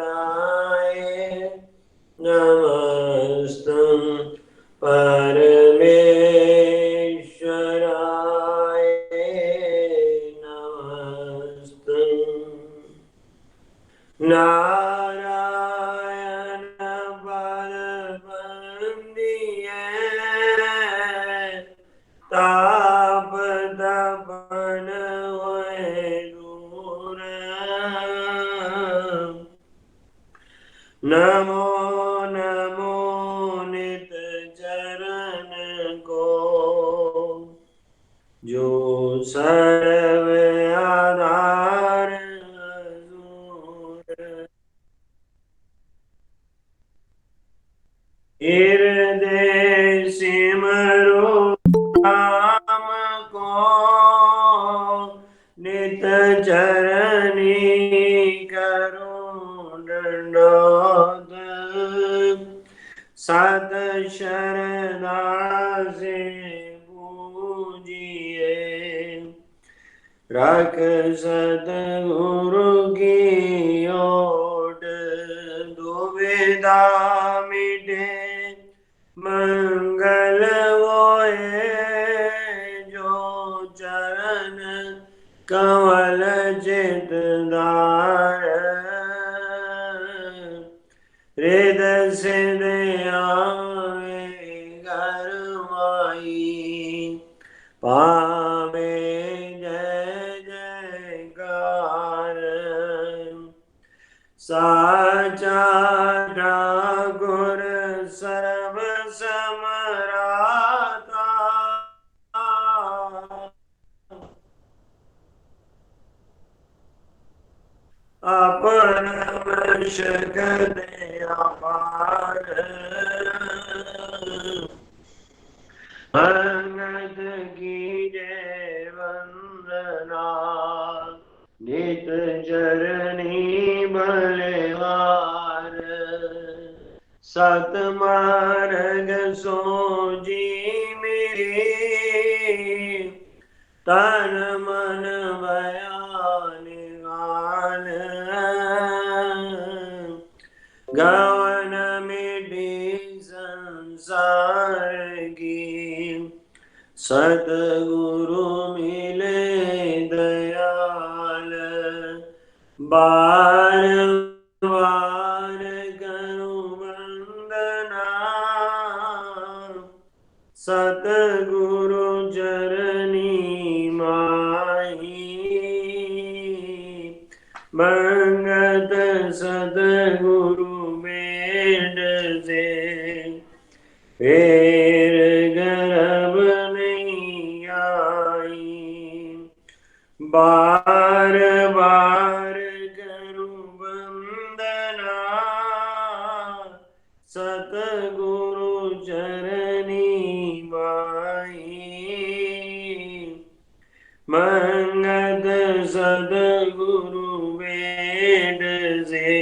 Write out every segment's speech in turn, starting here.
परमेश्वराय नमस्तं परमेश्वराय नमस्तं नारायण बलवंदिये तापतपन दूर नमो नमो नित चरण को जो सर्व आधार हृदय सिमरो राम को नित चरणी करो दंडोत सत शरदा से पूजिए रख सतगुरु की ओट दुविधा मिटे मंगल होए जो चरण कमल चितदार हृदय सिद्ध आवे घर माई पावे जय जयकार साचा ठाकुर सर्व समराता अपन वश करे अपार भगत की जय वंदना नित चरणी बलिहार सतमार्ग सोजी मेरी तन मन बयान गान गवन मिटी संसार की सतगुरु मिले दयाल बार बार करूं वंदना सतगुरु चरणी माही मंगत सतगुरु बेड से फेर गर्भ नहीं आई बार बार करूं वंदना सतगुरु चरणी माई मंगत सतगुरु वेद से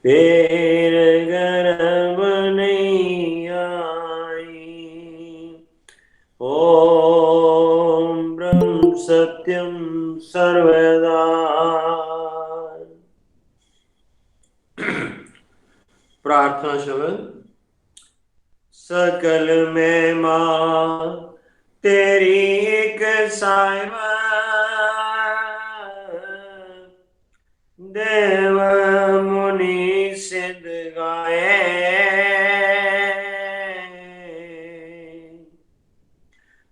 फेर गर्भ नहीं आई ओम ब्रह्म सत्यम सर्वदा प्रार्थना शब्द सकल में मां तेरी एक साइबा देव मुनि सिद्ध गाए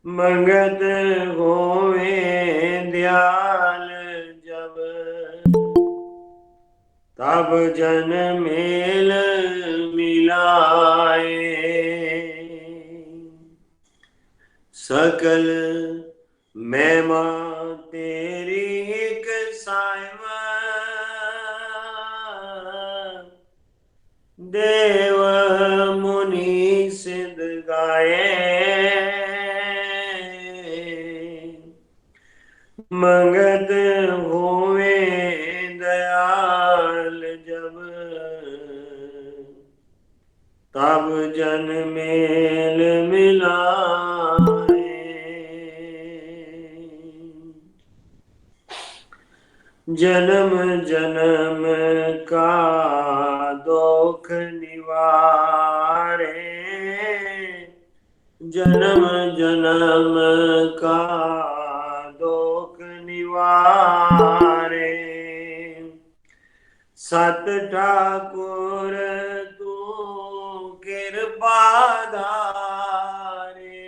मंगत होवे दयाल जब तब जन मेल मिलाए सकल महिमा तेरी एक साइवा देव मुनि सिद्ध गाए मंगत होवे दयाल जब तब जन मेल मिलाए जन्म जन्म का दुख निवारे, जन्म जन्म का दुख निवारे। सत ठाकुर तू कृपा धारे,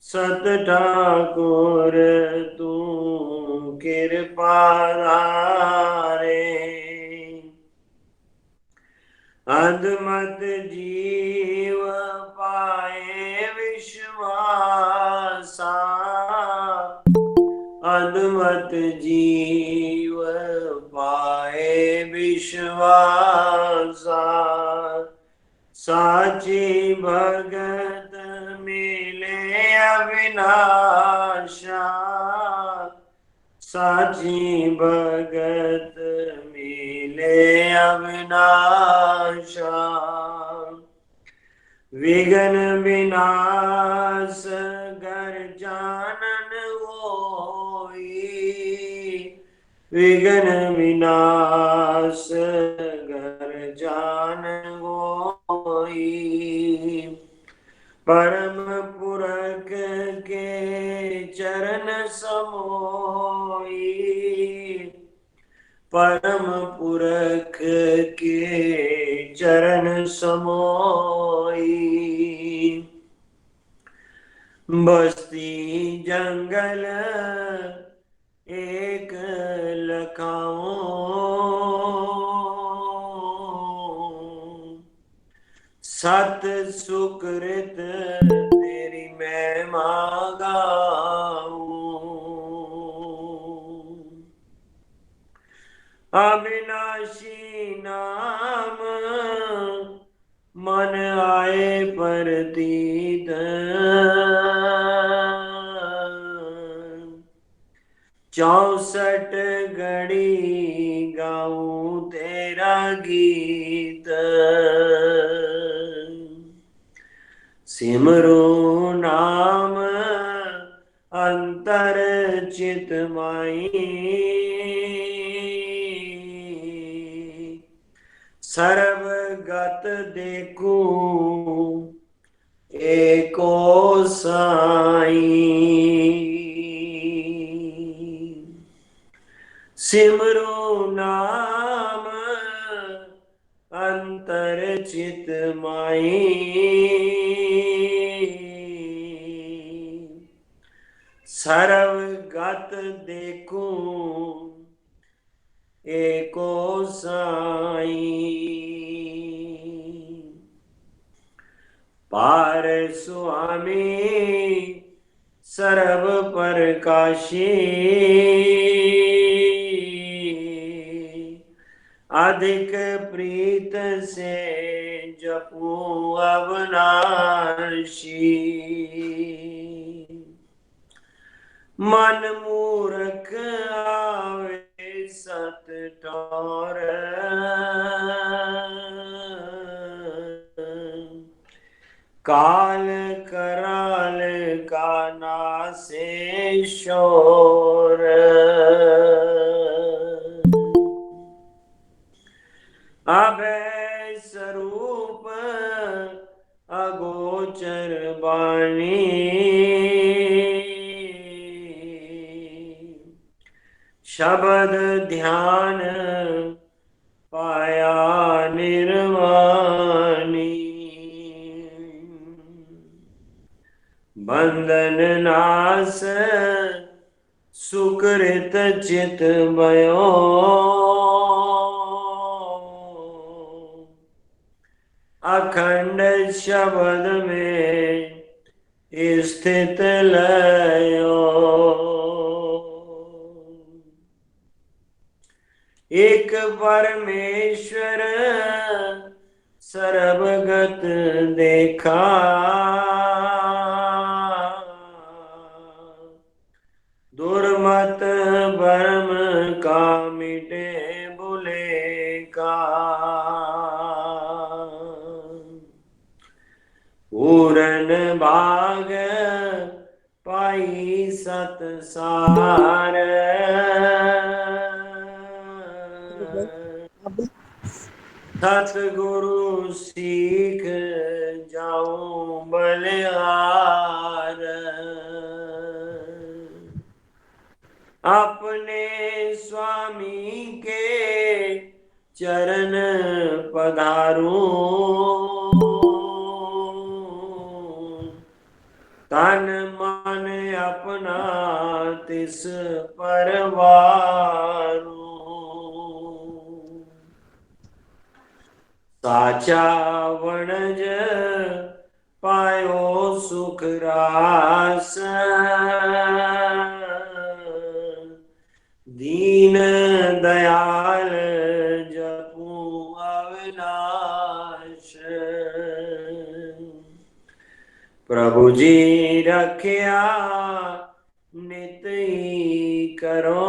सत ठाकुर तू कृपा धारे। अधमत जीव पाए विश्वासा, अधमत जीव पाए विश्वासा। साची भगत मिले अविनाशा, साची भगत मिले अविनाशा। विघ्न विनाश घर जानन होई, विघ्न विनाश घर जानन होई। परम पुरख के चरण समोई, परम पुरख के चरण समोई। बस्ती जंगल एक लखाऊं, सत सुकृत तेरी महिमा गाऊं। अविनाशी नाम मन आए प्रतीत, 64 घड़ी गाऊं तेरा गीत। सिमरो नाम अंतर चित माई, सर्वगत देखूं एको साई। सिमरो नाम अंतर चित माई, सर्वगत देखूं एको साई। पार स्वामी सर्व प्रकाशी, अधिक प्रीत से जपूं अविनाशी। मन मूर्ख आवे सत ठौर, काल कराल का नासे शोर। अभय स्वरूप अगोचर वाणी, शब्द ध्यान पाया निर्वाणी। बंधन नाश सुकृत चित भयो, अखंड शब्द में स्थित लयो। एक परमेश्वर सर्वगत देखा, दुर्मत भरम का मिटे बुले का। पूरन भाग पाई सत सार, सतगुरु सीख जाऊं बलिहार, अपने स्वामी के चरण पधारूं, तन मन अपना तिस पर वारूं, साचा वणज पायो सुख रास, दीन दयाल जपू अविनाश, प्रभु जी रखिया नित ही करो,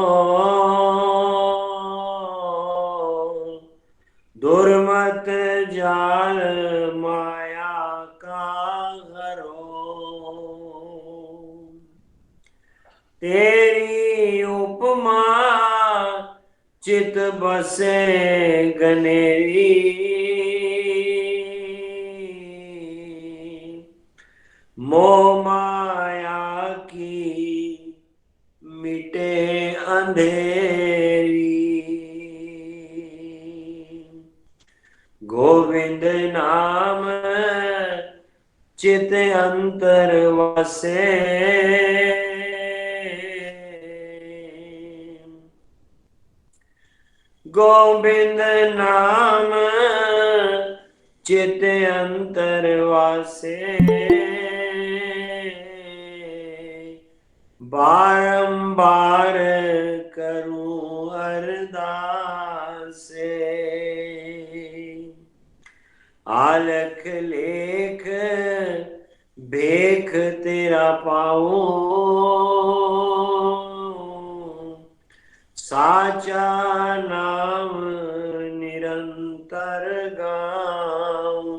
दुर्मत जाल माया का हरो, तेरी उपमा चित बसे गनेरी, मोह माया की मिटे अंधेरी, गोविंद नाम चित अंतर वसे, गोविंद नाम चित अंतर वासे, बारंबार करूं अरदासे, आलख लेख भेख तेरा पाऊं, साचा नाम निरंतर गाऊं,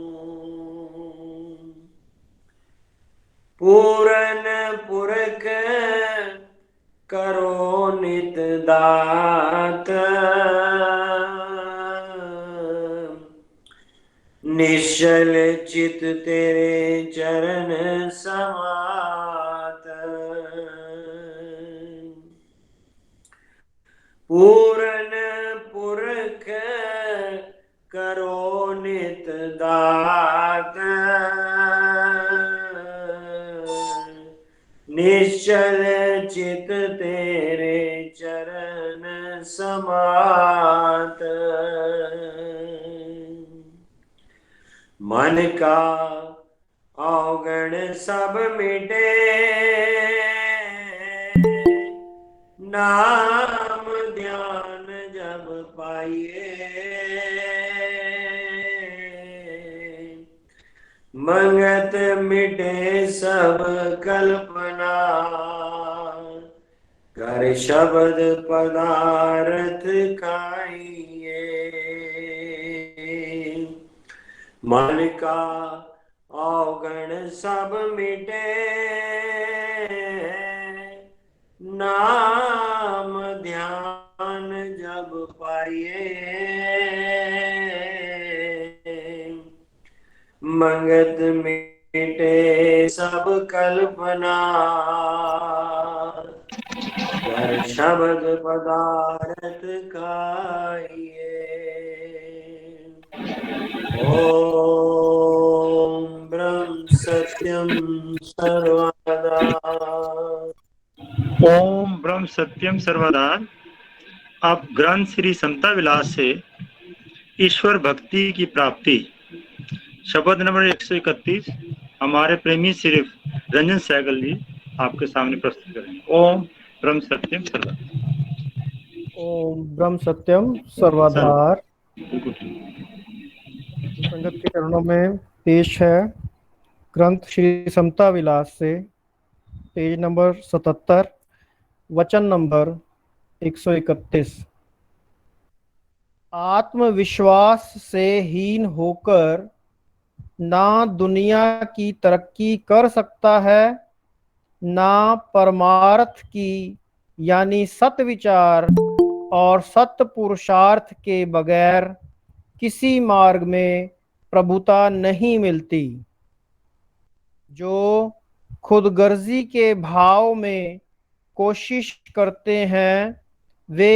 पूरन पुरख करो नित दात, निश्चल चित तेरे चरण समात, पूरन पुरख करो नित दात, निश्चल चित तेरे चरण समात, मन का अवगुण सब मिटे, नाम ध्यान जब पाइए, मंगत मिटे सब कल्पना, कर शब्द पदार्थ खाइए, मन का अवगुण सब मिटे, नाम ध्यान जब पाइए, मंगत मिटे सब कल्पना, कर शब्द पदार्थ खाइए, ओम ब्रह्म सत्यम सर्वदा, ओम ब्रह्म सत्यम सर्वदा। अब ग्रंथ श्री समता विलास से ईश्वर भक्ति की प्राप्ति शब्द नंबर 131 हमारे प्रेमी श्री रंजन सहगल जी आपके सामने प्रस्तुत करेंगे। ओम ब्रह्म सत्यम सर्वदा। ओम ब्रह्म सत्यम सर्वाधार। संगत के चरणों में पेश है ग्रंथ श्री समता विलास से पेज नंबर 77 वचन नंबर 131। आत्मविश्वास से हीन होकर ना दुनिया की तरक्की कर सकता है, ना परमार्थ की यानी सत विचार और सत पुरुषार्थ के बगैर किसी मार्ग में प्रभुता नहीं मिलती। जो खुदगर्जी के भाव में कोशिश करते हैं वे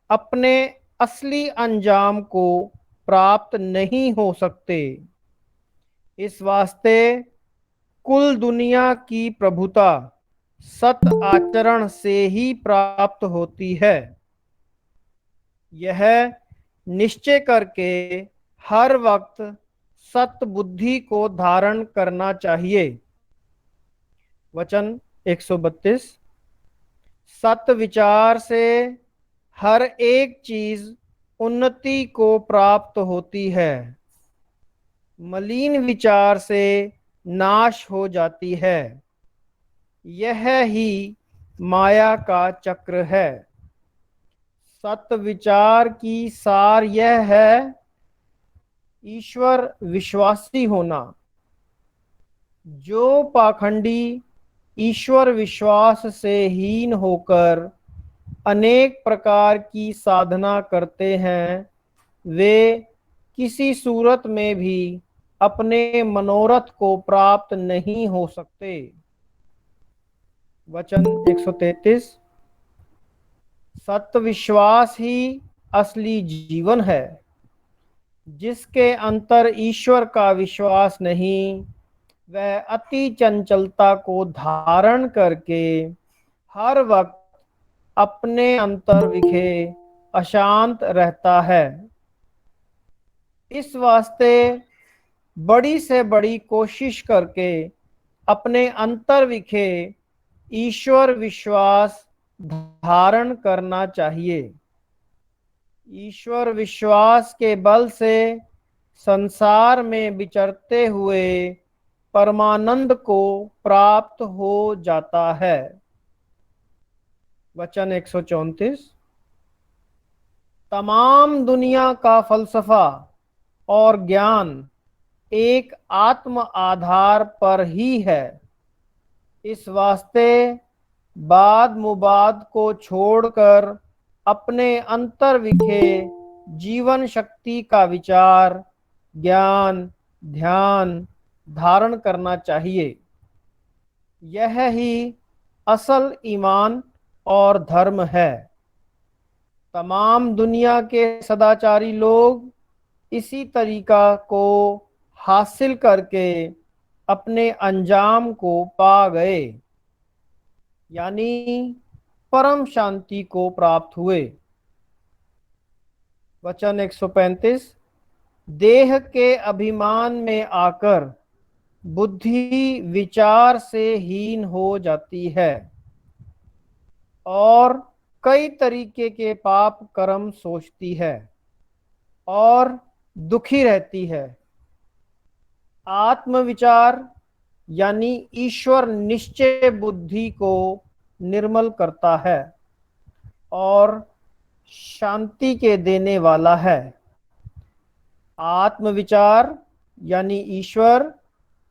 अपने असली अंजाम को प्राप्त नहीं हो सकते। इस वास्ते कुल दुनिया की प्रभुता सत आचरण से ही प्राप्त होती है। यह निश्चय करके हर वक्त सत बुद्धि को धारण करना चाहिए। वचन 132। सत विचार से हर एक चीज उन्नति को प्राप्त होती है, मलिन विचार से नाश हो जाती है। यह ही माया का चक्र है। सत विचार की सार यह है ईश्वर विश्वासी होना। जो पाखंडी ईश्वर विश्वास से हीन होकर अनेक प्रकार की साधना करते हैं वे किसी सूरत में भी अपने मनोरथ को प्राप्त नहीं हो सकते। वचन 133। सत्य विश्वास ही असली जीवन है। जिसके अंतर ईश्वर का विश्वास नहीं वह अति चंचलता को धारण करके हर वक्त अपने अंतर विखे अशांत रहता है। इस वास्ते बड़ी से बड़ी कोशिश करके अपने अंतर विखे ईश्वर विश्वास धारण करना चाहिए। ईश्वर विश्वास के बल से संसार में विचरते हुए परमानंद को प्राप्त हो जाता है। वचन 134। तमाम दुनिया का फलसफा और ज्ञान एक आत्म आधार पर ही है। इस वास्ते वाद मुवाद को छोड़कर अपने अंतर विखे जीवन शक्ति का विचार ज्ञान ध्यान धारण करना चाहिए। यह ही असल ईमान और धर्म है। तमाम दुनिया के सदाचारी लोग इसी तरीका को हासिल करके अपने अंजाम को पा गए, यानी परम शांति को प्राप्त हुए। वचन 135। देह के अभिमान में आकर बुद्धि विचार से हीन हो जाती है और कई तरीके के पाप कर्म सोचती है और दुखी रहती है। आत्मविचार यानी ईश्वर निश्चय बुद्धि को निर्मल करता है और शांति के देने वाला है। आत्मविचार यानी ईश्वर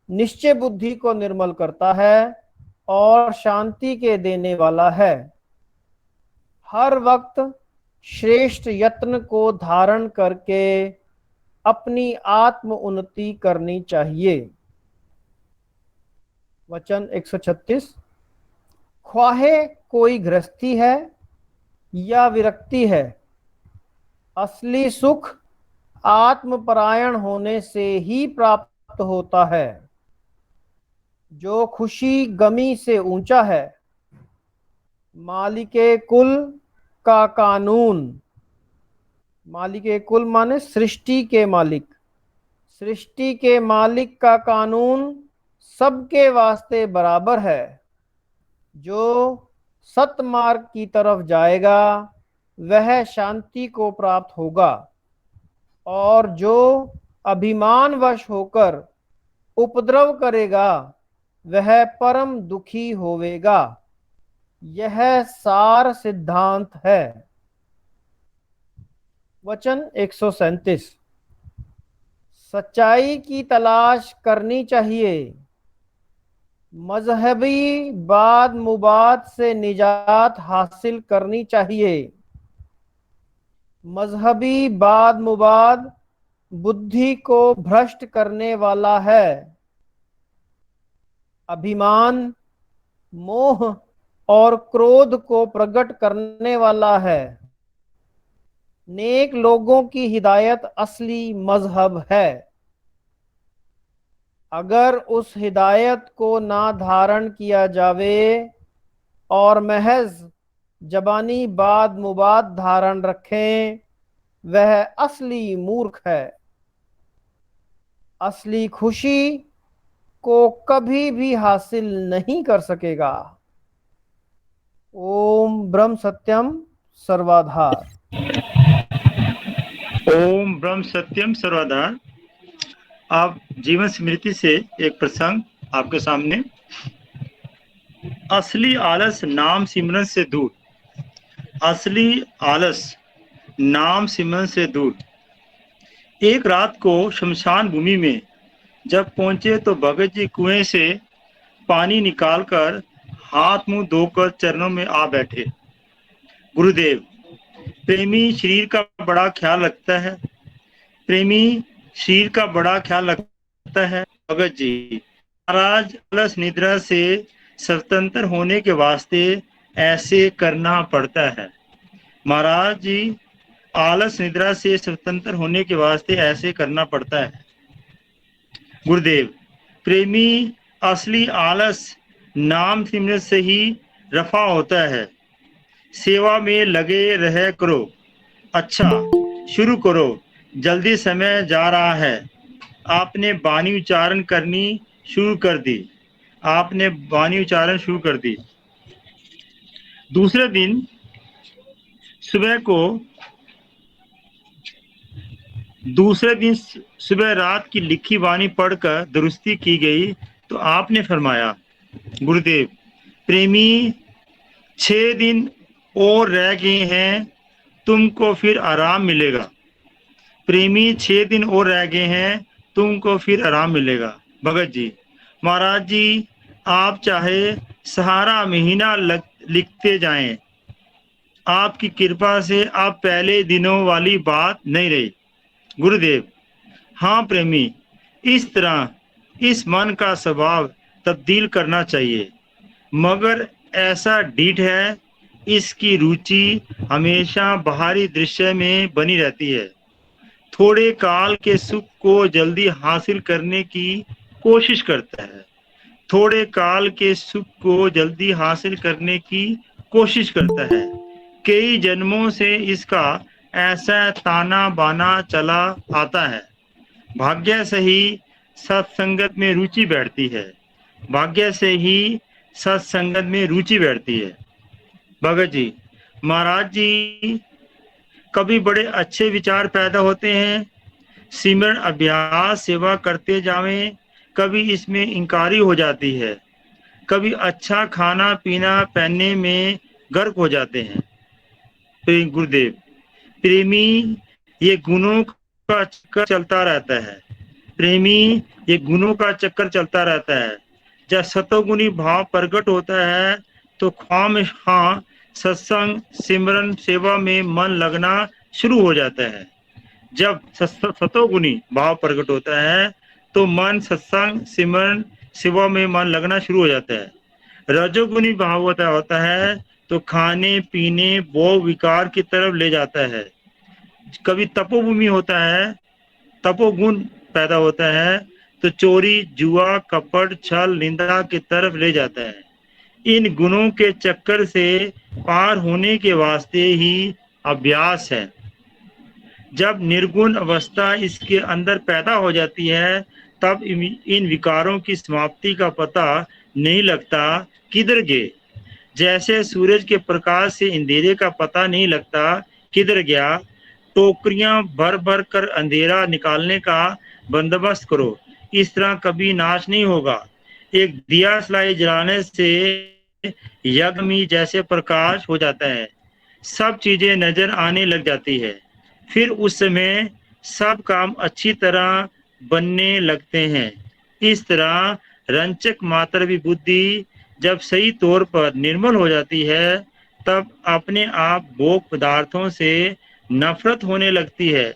निश्चय बुद्धि को निर्मल करता है और शांति के देने वाला है। हर वक्त श्रेष्ठ यत्न को धारण करके अपनी आत्म उन्नति करनी चाहिए। वचन 136। ख्वाहे कोई गृहस्थी है या विरक्ति है, असली सुख आत्मपरायण होने से ही प्राप्त होता है। जो खुशी गमी से ऊंचा है, मालिके कुल का कानून, मालिके कुल माने सृष्टि के मालिक, सृष्टि के मालिक का कानून सबके वास्ते बराबर है। जो सतमार्ग की तरफ जाएगा वह शांति को प्राप्त होगा और जो अभिमानवश होकर उपद्रव करेगा वह परम दुखी होवेगा। यह सार सिद्धांत है। वचन 137। सच्चाई की तलाश करनी चाहिए। मजहबी वाद मुवाद से निजात हासिल करनी चाहिए। मजहबी वाद मुवाद बुद्धि को भ्रष्ट करने वाला है। अभिमान, मोह और क्रोध को प्रकट करने वाला है। नेक लोगों की हिदायत असली मजहब है। अगर उस हिदायत को ना धारण किया जावे और महज जबानी बात मुबाद धारण रखें, वह असली मूर्ख है। असली खुशी को कभी भी हासिल नहीं कर सकेगा। ओम ब्रह्म सत्यम सर्वाधार। ओम ब्रह्म सत्यम सर्वदा। आप जीवन स्मृति से एक प्रसंग आपके सामने। असली आलस नाम सिमरन से दूर। असली आलस नाम सिमरन से दूर। एक रात को शमशान भूमि में जब पहुंचे तो भगत जी कुएं से पानी निकालकर हाथ मुंह धोकर चरणों में आ बैठे। गुरुदेव, प्रेमी शरीर का बड़ा ख्याल रखता है। प्रेमी शरीर का बड़ा ख्याल रखता है। भगत जी, महाराज आलस निद्रा से स्वतंत्र होने के वास्ते ऐसे करना पड़ता है। महाराज जी, आलस निद्रा से स्वतंत्र होने के वास्ते ऐसे करना पड़ता है। गुरुदेव, प्रेमी असली आलस नाम सिमरन से ही रफा होता है। सेवा में लगे रह करो। अच्छा, शुरू करो, जल्दी समय जा रहा है। आपने वाणी उच्चारण करनी शुरू कर दी। आपने वाणी उच्चारण शुरू कर दी। दूसरे दिन सुबह रात की लिखी वाणी पढ़कर दुरुस्ती की गई तो आपने फरमाया, गुरुदेव, प्रेमी 6 दिन और रह गए हैं, तुमको फिर आराम मिलेगा। प्रेमी 6 दिन और रह गए हैं, तुमको फिर आराम मिलेगा। भगत जी, महाराज जी, आप चाहे सहारा महीना लिखते जाएं, आपकी कृपा से अब पहले दिनों वाली बात नहीं रही। गुरुदेव, हाँ प्रेमी, इस तरह इस मन का स्वभाव तब्दील करना चाहिए। मगर ऐसा ढीठ है, इसकी रुचि हमेशा बाहरी दृश्य में बनी रहती है। थोड़े काल के सुख को जल्दी हासिल करने की कोशिश करता है। थोड़े काल के सुख को जल्दी हासिल करने की कोशिश करता है। कई जन्मों से इसका ऐसा ताना बाना चला आता है। भाग्य से ही सत्संगत में रुचि बैठती है। भाग्य से ही सत्संगत में रुचि बैठती है। भगत जी, महाराज जी, कभी बड़े अच्छे विचार पैदा होते हैं। सिमरन अभ्यास सेवा करते जावें, कभी इसमें इंकारी हो जाती है। कभी अच्छा खाना पीना पहनने में गर्क हो जाते हैं। गुरुदेव, प्रेमी ये गुणों का चक्कर चलता रहता है। प्रेमी ये गुणों का चक्कर चलता रहता है। जब सतोगुणी भाव प्रकट होता है तो ख्वाम सत्संग सिमरन सेवा में मन लगना शुरू हो जाता है। जब सतोगुणी भाव प्रकट होता है तो मन सत्संग सिमरन सेवा में मन लगना शुरू हो जाता है। रजोगुणी भाव होता है तो खाने पीने भोग विकार की तरफ ले जाता है। कभी तपोभूमि होता है, तपोगुण पैदा होता है तो चोरी जुआ कपट छल निंदा की तरफ ले जाता है। इन गुणों के चक्कर से पार होने के वास्ते ही अभ्यास है। जब निर्गुण अवस्था इसके अंदर पैदा हो जाती है तब इन विकारों की समाप्ति का पता नहीं लगता किधर गए। जैसे सूरज के प्रकाश से अंधेरे का पता नहीं लगता किधर गया। टोकरियां भर भर कर अंधेरा निकालने का बंदोबस्त करो, इस तरह कभी नाश नहीं होगा। एक दिया सलाई जलाने से यज्ञ में जैसे प्रकाश हो जाता है, सब चीजें नजर आने लग जाती है। फिर उस समय सब काम अच्छी तरह बनने लगते हैं। इस तरह रंचक मात्र भी बुद्धि जब सही तौर पर निर्मल हो जाती है तब अपने आप भोग पदार्थों से नफरत होने लगती है।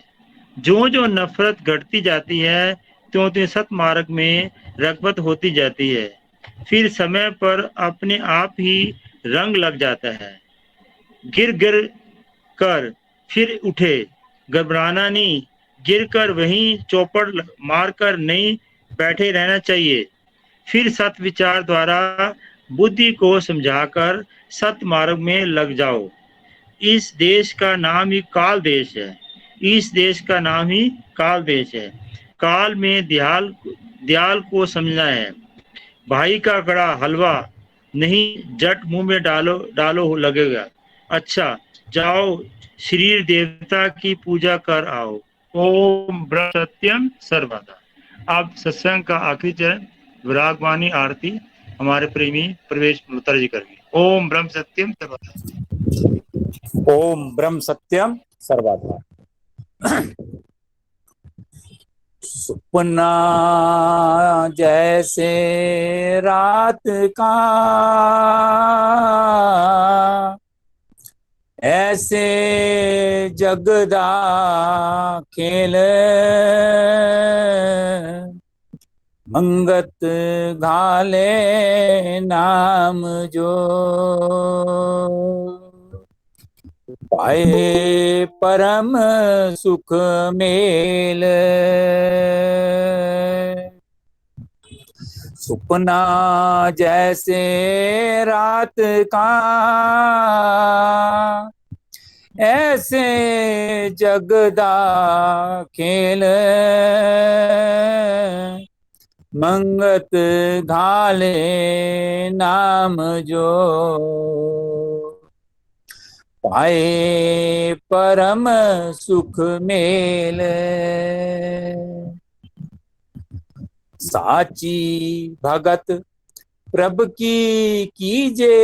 जो जो नफरत घटती जाती है त्यों त्यों सतमार्ग में रगबत होती जाती है। फिर समय पर अपने आप ही रंग लग जाता है। गिर गिर कर फिर उठे, घबराना नहीं, गिर कर वहीं चौपड़ मारकर नहीं बैठे रहना चाहिए। फिर सत विचार द्वारा बुद्धि को समझाकर सत मार्ग में लग जाओ। इस देश का नाम ही काल देश है। इस देश का नाम ही काल देश है। काल में दयाल दयाल को समझना है। भाई का कड़ा हलवा नहीं जट मुंह में डालो डालो लगेगा। अच्छा जाओ शरीर देवता की पूजा कर आओ। ओम ब्रह्म सत्यम सर्वदा। अब सत्संग का आखिरी चरण विरागवाणी आरती हमारे प्रेमी प्रवेश मुतर जी करेंगे। ओम ब्रह्म सत्यम सर्वदा। ओम ब्रह्म सत्यम सर्वदा। सुपना जैसे रात का ऐसे जगदा खेल, मंगत घाले नाम जो पाए परम सुख मेल। सुपना जैसे रात का ऐसे जगदा खेल, मंगत घाले नाम जो पाए परम सुख मेल। साची भगत प्रभ की कीजे,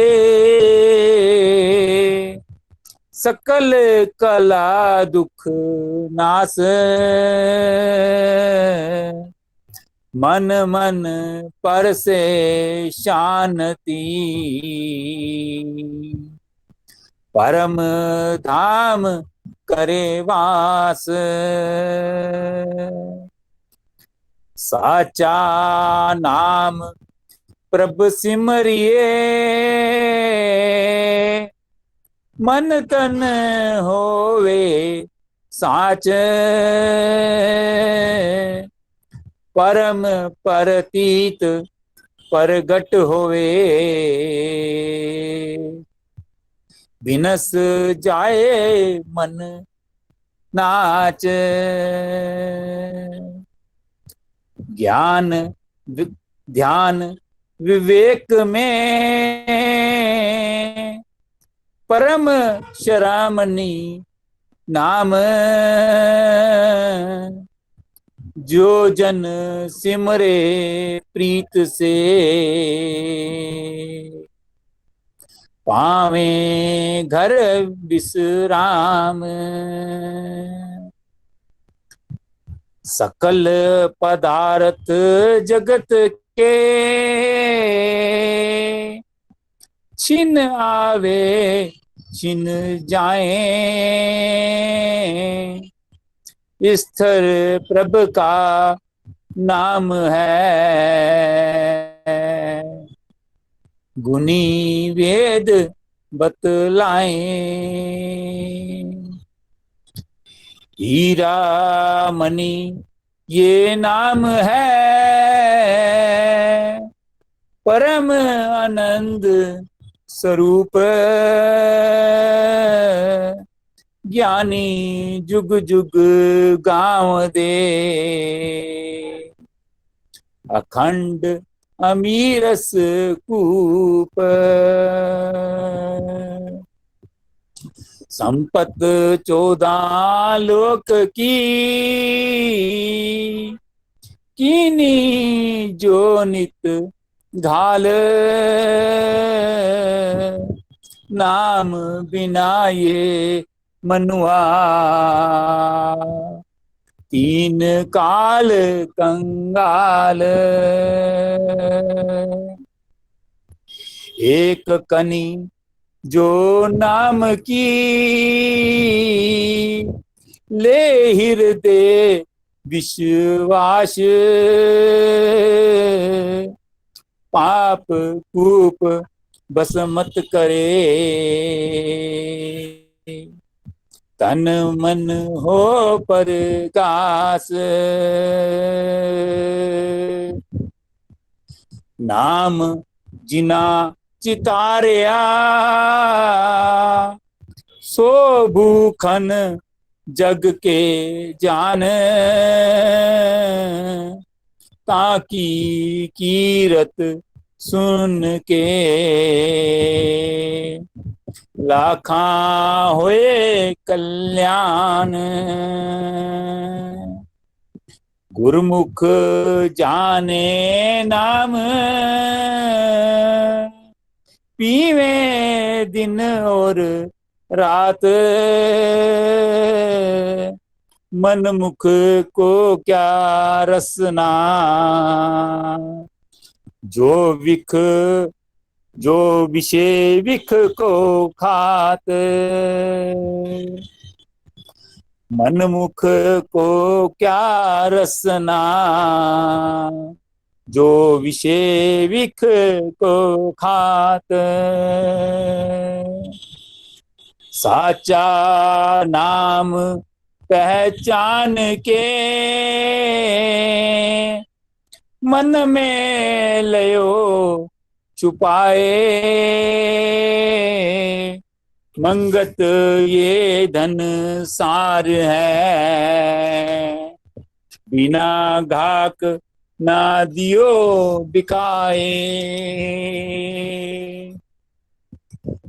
सकल कला दुख नास। मन मन पर से शांति, परम धाम करे वास। साचा नाम प्रभ सिमरिए, मन तन होवे साच। परम परतीत परगट होवे, बिनस जाए मन नाच। ज्ञान ध्यान विवेक में परम शरामणि नाम। जो जन सिमरे प्रीत से, पावे घर विश्राम। सकल पदार्थ जगत के, छिन आवे छिन जाए। स्थिर प्रभ का नाम है, गुनी वेद बतलाए। हीरा मणि ये नाम है, परम आनंद स्वरूप। ज्ञानी जुग जुग गाँव दे, अखंड अमीरस कूप। संपत 14 लोक की, कीनी जो नित घाल। नाम बिना ये मनुआ, तीन काल कंगाल। एक कनी जो नाम की, ले हृदय विश्वास, पाप कूप बस मत करे, तन मन हो परगास। नाम जिना चितारिया, सो भूखन जग के जान, ताकी कीरत सुन के, लाखा होए कल्याण। गुरमुख जाने नाम, पीवे दिन और रात, मन मुख को क्या रसना, जो विषय विख को खात, मन मुख को क्या रसना, जो विषय विख को खात। साचा नाम पहचान के, मन में लयो छुपाए, मंगत ये धन सार है, बिना घाक ना दियो बिकाए।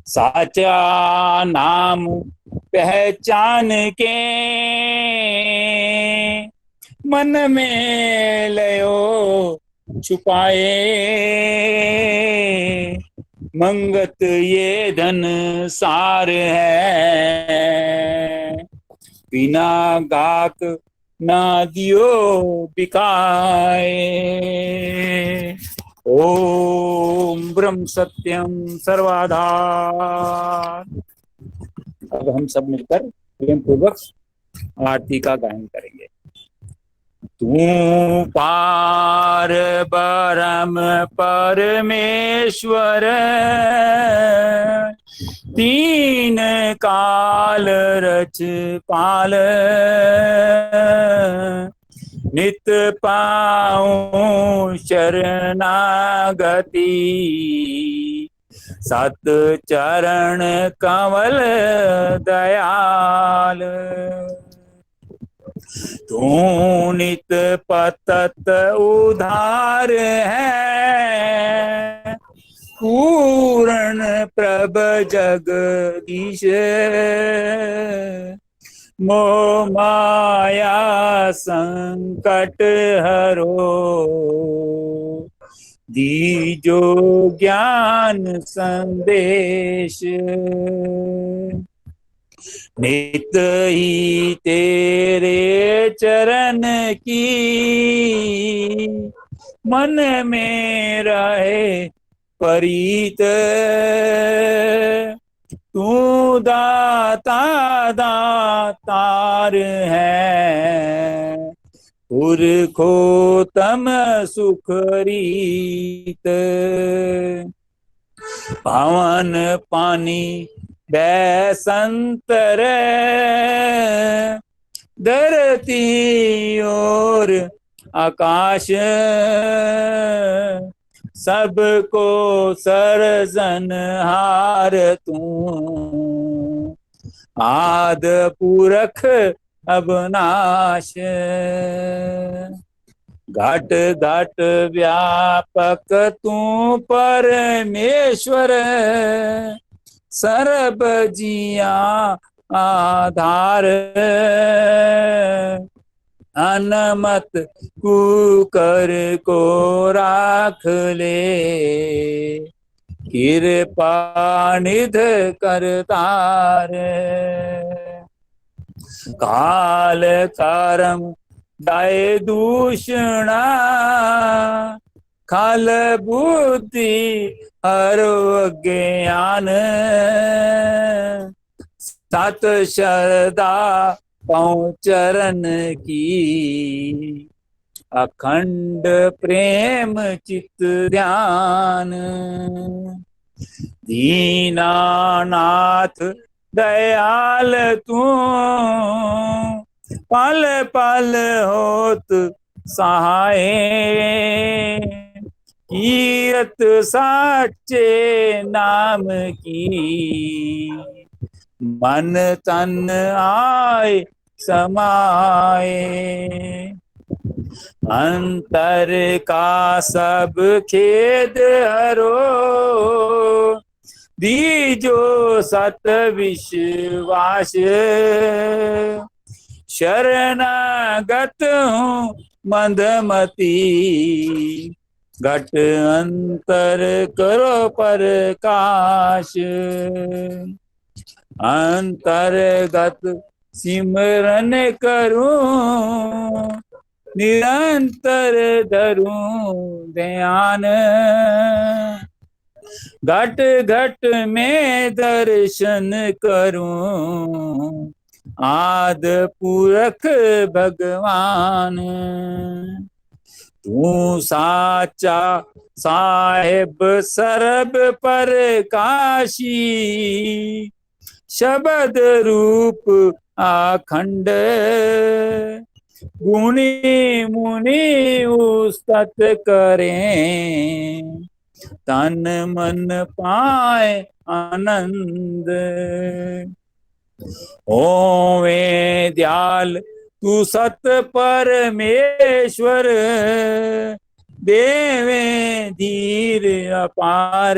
साचा नाम पहचान के, मन में लयो छुपाए, मंगत ये धन सार है, बिना गाक ना दियो बिकाए। ओम ब्रह्म सत्यम सर्वाधार। अब हम सब मिलकर प्रेम पूर्वक आरती का गायन करेंगे। तू पार ब्रह्म परमेश्वर, तीन काल रच पाल, नित पाऊं शरणागति, सत चरण कमल दयाल। तू नित पतत उधार है, पूर्ण प्रभ जगदीश, मोह माया संकट हरो, दीजो ज्ञान संदेश। नित ही तेरे चरण की, मन में रहे परीत, तू दाता दातार है, पुरखो तम सुख रीत। पावन पानी बैसंतर, धरती और आकाश, सबको सरजनहार तू, आद पुरख अबनाश। घट घट व्यापक तू परमेश्वर, सर्ब जिया आधार, अनमत कुकर को राख ले, कृपा निध करतार। काल करम दाय दूषणा, खल बुद्धि हरो ज्ञान, सत श्रद्धा पाँव चरण की, अखंड प्रेम चित ध्यान। दीनानाथ दयाल तू, पल पल होत सहाय। कीरत साचे नाम की, मन तन आए समाए। अंतर का सब खेद हरो, दीजो सत विश्वास। शरणागत हूँ मंदमती, घट अंतर करो प्रकाश। अंतर्गत सिमरन करूं, निरंतर धरूं ध्यान। घट घट में दर्शन करूं, आद पुरख भगवान। तू साचा साहेब सरब पर काशी, शब्द रूप अखंड। गुणी मुनि उस्तत करें, तन मन पाए आनंद। ओवे दयाल तू सत परमेश्वर, देवे धीर अपार।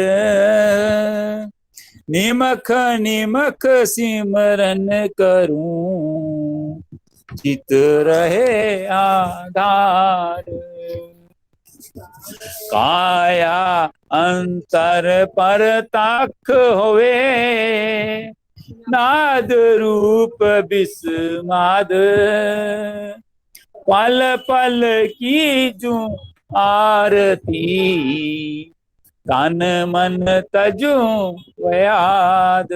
निमख निमख सिमरन करूं, चित रहे आधार। काया अंतर पर ताख होवे, नाद रूप बिस्माद। पल पल की जू आरती, तन मन तजू व्याद।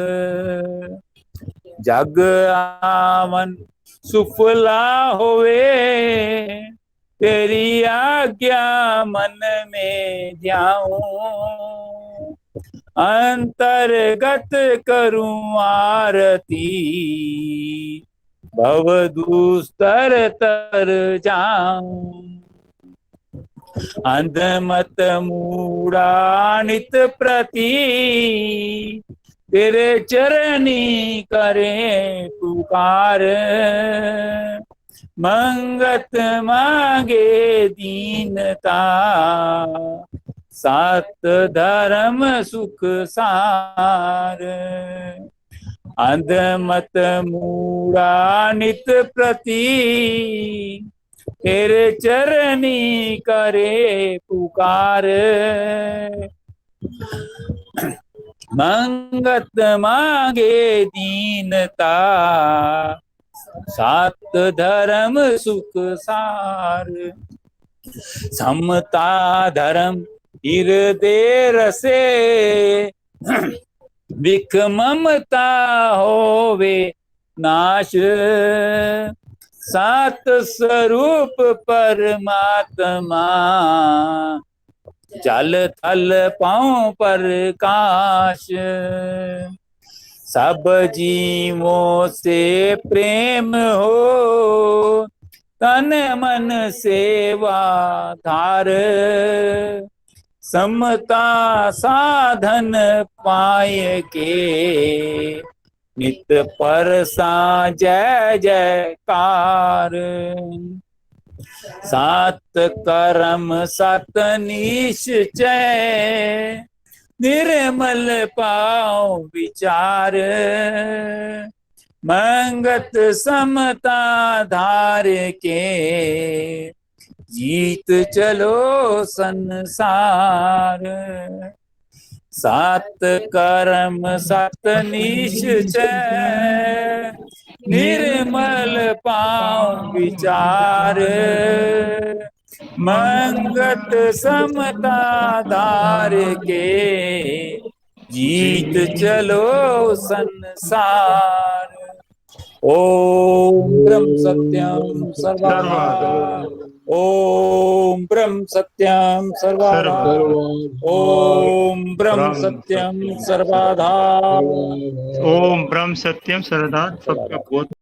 जग आवन सुफला होवे, तेरी आज्ञा मन में ध्याऊं। अंतर्गत करूं आरती, भव दूस्तर तर जाऊं। अंधमत मूढ़ा नित प्रति, तेरे चरणी करे पुकार। मंगत मांगे दीनता, सात धर्म सुख सार। अंधमत मूढ़ा नित प्रति, तेरे चरणी करे पुकार। मंगत मांगे दीनता, सात धर्म सुख सार। समता धर्म हृदय रसे, विख ममता होवे नाश। सात स्वरूप परमात्मा, जल थल पाँव प्रकाश। सब जीवों से प्रेम हो, तन मन सेवा धार। समता साधन पाए के, नित परसा जय जयकार। सात कर्म सत निश्चय, निर्मल पाओ विचार। मंगत समता धार के, जीत चलो संसार। सात कर्म सत निश्चय, निर्मल पाओ विचार। मंगत समता धार के, जीत चलो संसार। ओम ब्रह्म सत्यम सर्वदा ओम ब्रह्म सत्यम सर्वदा ओम ब्रह्म सत्यम सर्वदा ओम ब्रह्म सत्यम सर्वदा। सबका बहुत